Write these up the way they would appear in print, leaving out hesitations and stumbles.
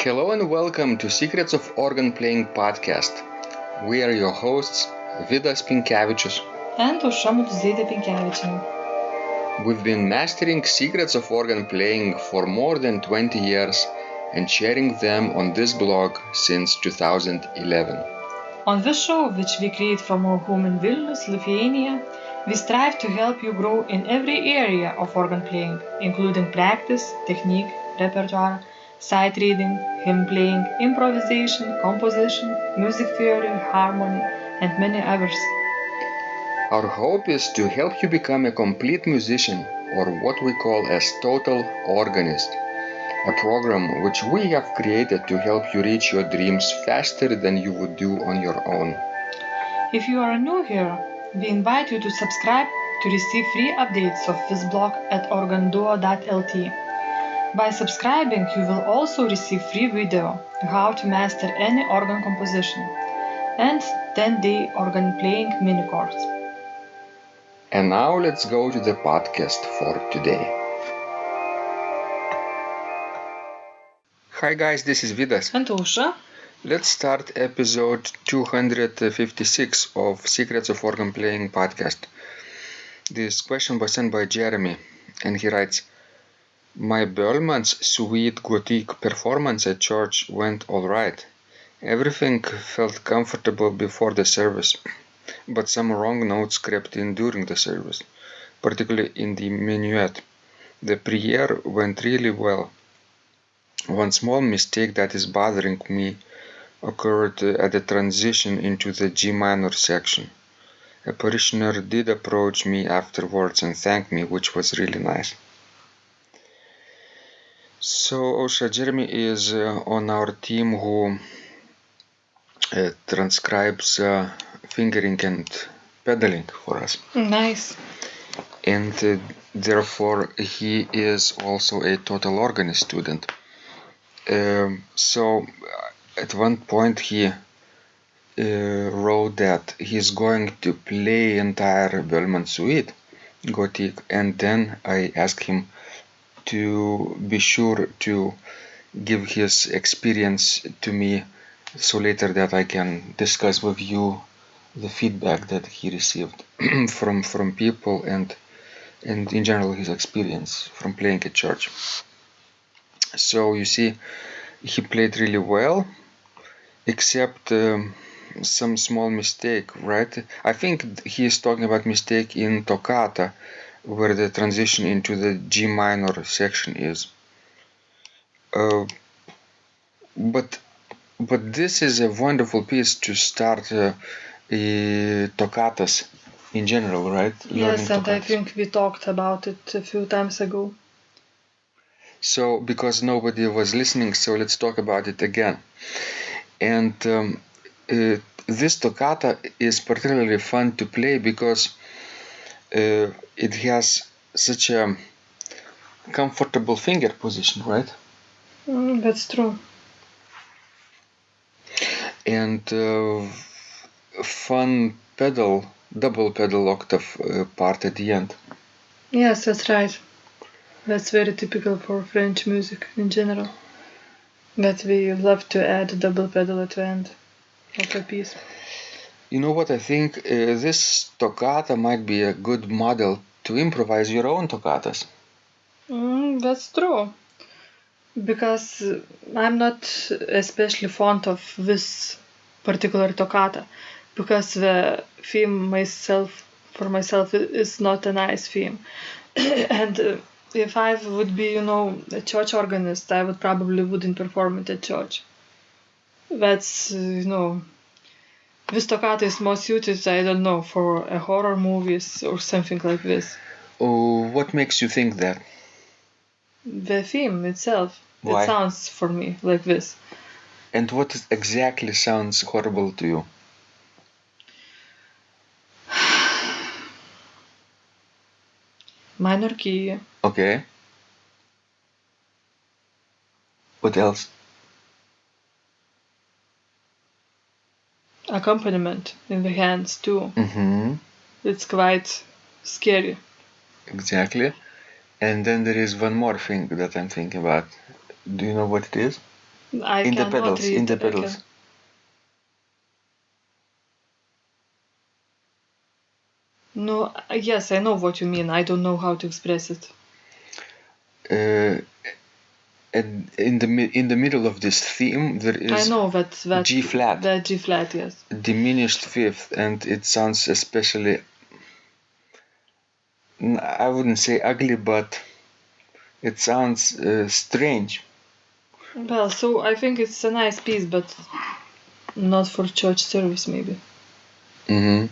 Hello and welcome to Secrets of Organ Playing podcast. We are your hosts, Vidas Pinkevičius and Aušra Pinkevičienė. We've been mastering secrets of organ playing for more than 20 years and sharing them on this blog since 2011. On this show, which we create from our home in Vilnius, Lithuania, we strive to help you grow in every area of organ playing, including practice, technique, repertoire, sight reading, hymn playing, improvisation, composition, music theory, harmony, and many others. Our hope is to help you become a complete musician, or what we call as total organist, a program which we have created to help you reach your dreams faster than you would do on your own. If you are new here, we invite you to subscribe to receive free updates of this blog at organduo.lt. By subscribing, you will also receive free video how to master any organ composition and 10-day organ playing mini course. And now let's go to the podcast for today. Hi guys, this is Vidas. And Aušra. Let's start episode 256 of Secrets of Organ Playing podcast. This question was sent by Jeremy, and he writes, "My Boellmann's sweet Gothique performance at church went alright. Everything felt comfortable before the service, but some wrong notes crept in during the service, particularly in the Minuet. The Priere went really well. One small mistake that is bothering me occurred at the transition into the G minor section. A parishioner did approach me afterwards and thank me, which was really nice." So, Aušra, Jeremy is on our team who transcribes fingering and pedaling for us. Nice. And therefore, he is also a total organist student. So, at one point, he wrote that he's going to play entire Boellmann suite, Gothique, and then I asked him to be sure to give his experience to me so later that I can discuss with you the feedback that he received from people and in general his experience from playing at church. So you see, he played really well, except some small mistake, right? I think he is talking about mistake in toccata, where the transition into the G minor section is. But this is a wonderful piece to start toccatas in general, right? Yes, and I think we talked about it a few times ago. So, because nobody was listening, so let's talk about it again. And this toccata is particularly fun to play because it has such a comfortable finger position, right? That's true. And fun double pedal octave part at the end. Yes, that's right. That's very typical for French music in general, that we love to add double pedal at the end of a piece. You know what, I think this toccata might be a good model to improvise your own toccatas. That's true, because I'm not especially fond of this particular toccata, because the theme for myself is not a nice theme. And if I would be, a church organist, I would probably wouldn't perform it at church. That's, this toccata is more suited, I don't know, for a horror movies or something like this. Oh, what makes you think that? The theme itself. Why? It sounds for me like this. And what exactly sounds horrible to you? Minor key. Okay. What else? Accompaniment in the hands too. Mm-hmm. It's quite scary. Exactly. And then there is one more thing that I'm thinking about. Do you know what it is? I in the cannot pedals, read. in the pedals. No, yes, I know what you mean. I don't know how to express it. And in the middle of this theme there I is know that G flat, that G flat, yes. diminished fifth, and it sounds especially, I wouldn't say ugly, but it sounds strange. Well, so I think it's a nice piece, but not for church service, maybe. Mm-hmm.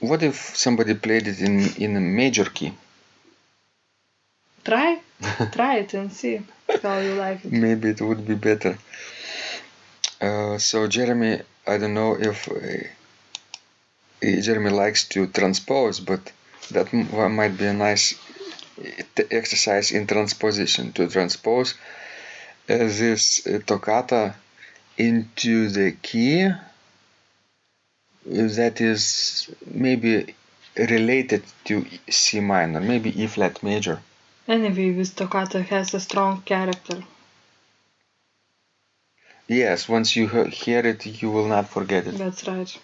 What if somebody played it in a major key? Try it and see how you like it. Maybe it would be better. So Jeremy, I don't know if Jeremy likes to transpose, but that might be a nice exercise in transposition, to transpose this toccata into the key that is maybe related to C minor, maybe E flat major. Anyway, this toccata has a strong character. Yes, once you hear it, you will not forget it. That's right.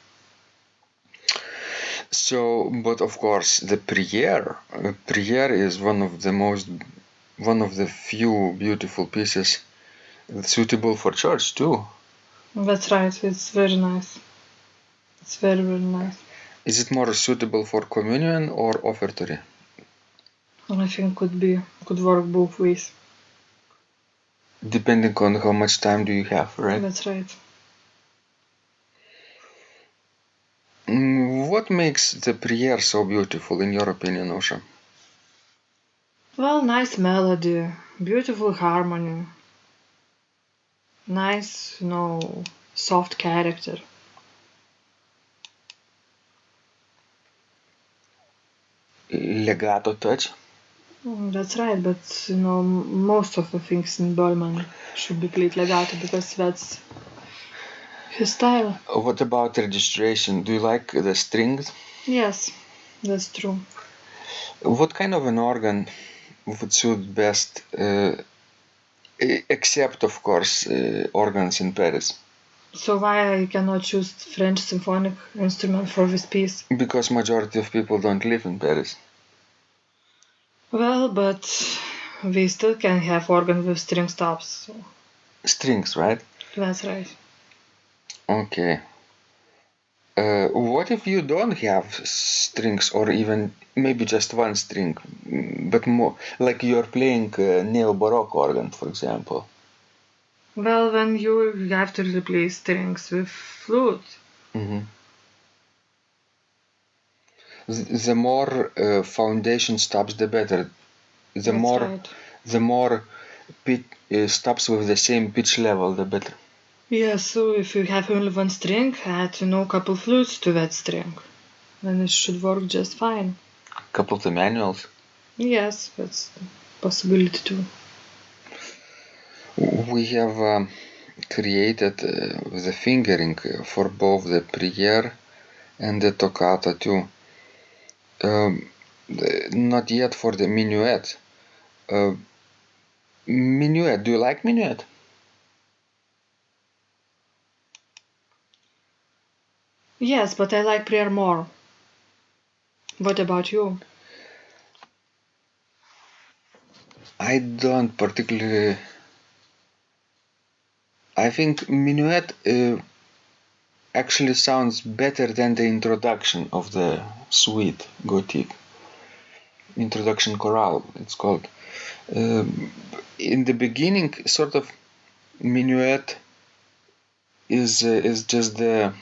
So, but of course, the Priere is one of the few beautiful pieces suitable for church too. That's right. It's very nice. It's very, very nice. Is it more suitable for communion or offertory? I think could work both ways. Depending on how much time do you have, right? That's right. What makes the Priere so beautiful in your opinion, Osha? Well, nice melody, beautiful harmony, nice, soft character. Legato touch? That's right, but most of the things in Boellmann should be played legato because that's his style. What about registration? Do you like the strings? Yes, that's true. What kind of an organ would suit best, except of course organs in Paris? So why I cannot choose French symphonic instrument for this piece? Because majority of people don't live in Paris. Well, but we still can have organ with string stops. So Strings, right? that's right. Okay. What if you don't have strings, or even maybe just one string, but more like you're playing neo-baroque organ, for example? Well, then you have to replace strings with flute. Mm-hmm. The more foundation stops, the better. The That's more right. the more stops with the same pitch level, the better. Yeah, so if you have only one string, add couple flutes to that string. Then it should work just fine. Couple of the manuals. Yes, that's a possibility too. We have created the fingering for both the Priere and the toccata too. Not yet for the Minuet. Minuet, do you like Minuet? Yes, but I like Priere more. What about you? I don't particularly. I think Minuet actually sounds better than the introduction of the suite Gothique. Introduction chorale, it's called. In the beginning, sort of, Minuet is just the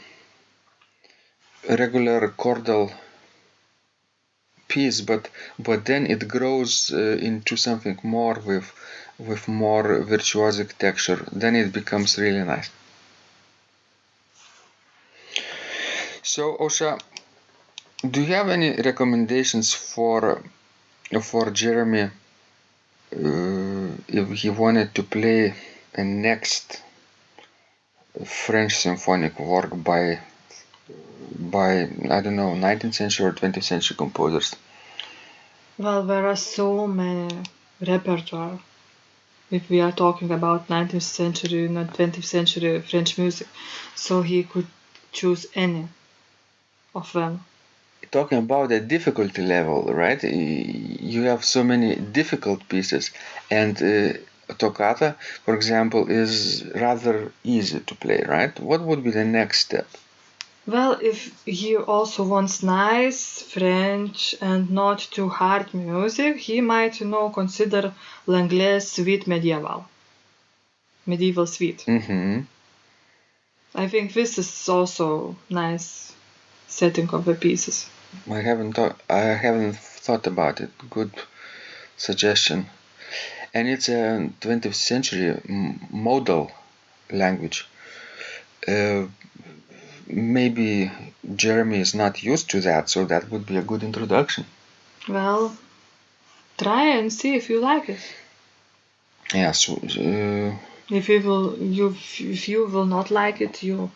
regular chordal piece, but then it grows into something more with more virtuosic texture. Then it becomes really nice. So Osha, do you have any recommendations for Jeremy if he wanted to play a next French symphonic work by I don't know 19th century or 20th century composers? Well, there are so many repertoire. if we are talking about 19th century and 20th century French music. So he could choose any of them. Talking about the difficulty level, right? You have so many difficult pieces, and toccata, for example, is rather easy to play, right? What would be the next step? Well, if he also wants nice French and not too hard music, he might, consider Langlet's Suite medieval suite. Mm-hmm. I think this is also nice setting of the pieces. I haven't thought about it. Good suggestion. And it's a 20th century modal language. Maybe Jeremy is not used to that, so that would be a good introduction. Well, try and see if you like it. Yeah. So. If you will not like it, you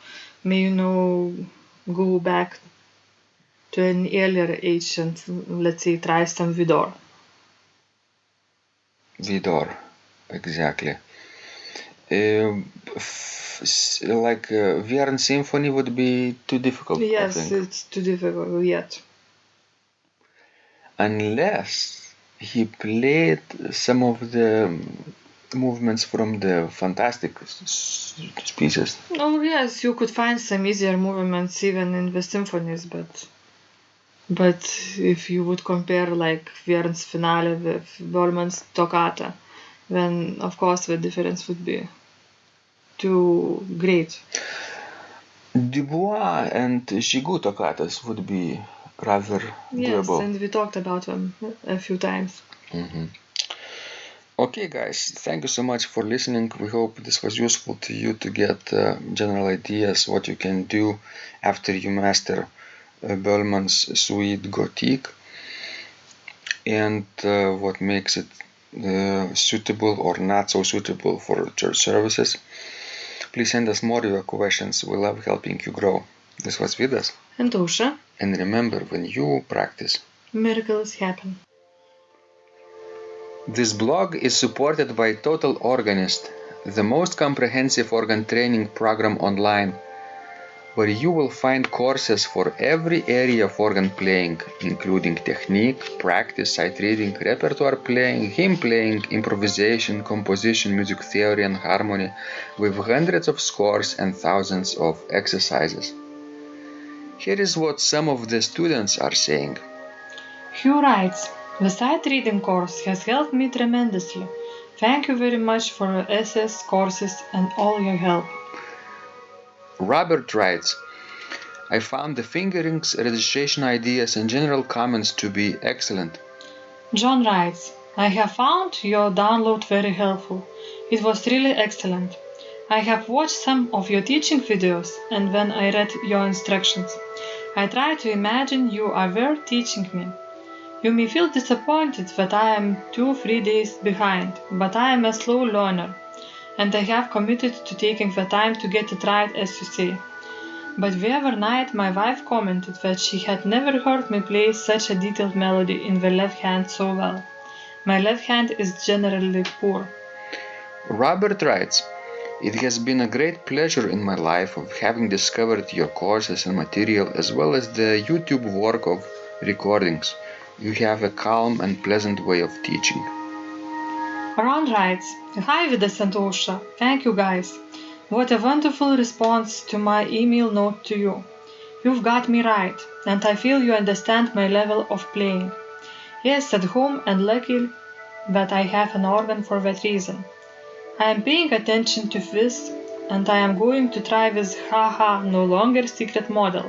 may go back to an earlier age and let's say try some Vidor. Vidor, exactly. Like Vierne Symphony would be too difficult. Yes, I think. it's too difficult yet. Unless he played some of the movements from the fantastic pieces. Oh yes, you could find some easier movements even in the symphonies, but if you would compare like Vierne's finale with Boellmann's toccata, then of course the difference would be too great. Dubois and Gigoux toccatas would be rather doable. Yes, and we talked about them a few times. Mm-hmm. Okay, guys, thank you so much for listening. We hope this was useful to you to get general ideas what you can do after you master Boellmann's Suite Gothique and what makes it suitable or not so suitable for church services. Please send us more of your questions. We love helping you grow. This was Vidas. And Ausra. And remember, when you practice, miracles happen. This blog is supported by Total Organist, the most comprehensive organ training program online, where you will find courses for every area of organ playing, including technique, practice, sight reading, repertoire playing, hymn playing, improvisation, composition, music theory and harmony, with hundreds of scores and thousands of exercises. Here is what some of the students are saying. Hugh writes, "The sight reading course has helped me tremendously. Thank you very much for your SS courses and all your help." Robert writes, I found the fingerings, registration ideas and general comments to be excellent. John writes, "I have found your download very helpful. It was really excellent. I have watched some of your teaching videos and when I read your instructions, I tried to imagine you were teaching me. You may feel disappointed that I am 2-3 days behind, but I am a slow learner, and I have committed to taking the time to get it right as you say. But the other night my wife commented that she had never heard me play such a detailed melody in the left hand so well. My left hand is generally poor." Robert writes, It has been a great pleasure in my life of having discovered your courses and material as well as the YouTube work of recordings. You have a calm and pleasant way of teaching. Ron writes, "Hi Vidas and Ausra, thank you guys. What a wonderful response to my email note to you. You've got me right, and I feel you understand my level of playing. Yes, at home and lucky that I have an organ for that reason. I am paying attention to this, and I am going to try this haha no longer secret model.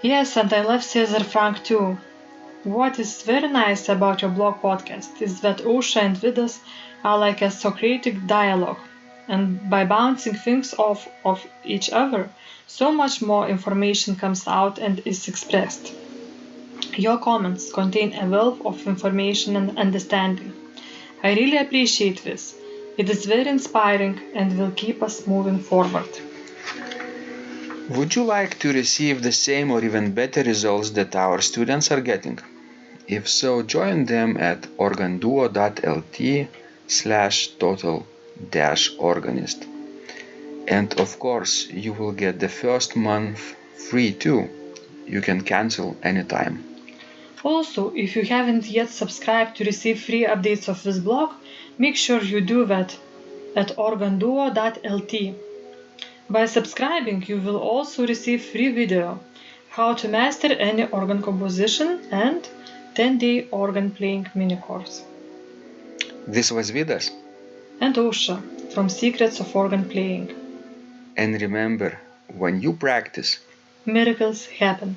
Yes, and I love Cesar Frank too. What is very nice about your blog podcast is that Ausra and Vidas are like a Socratic dialogue, and by bouncing things off of each other, so much more information comes out and is expressed. Your comments contain a wealth of information and understanding. I really appreciate this. It is very inspiring and will keep us moving forward." Would you like to receive the same or even better results that our students are getting? If so, join them at organduo.lt /total-organist. And of course, you will get the first month free too. You can cancel anytime. Also, if you haven't yet subscribed to receive free updates of this blog, make sure you do that at organduo.lt. By subscribing, you will also receive free video, how to master any organ composition and 10-day organ playing mini course. This was Vidas. And Ausra from Secrets of Organ Playing. And remember, when you practice, miracles happen.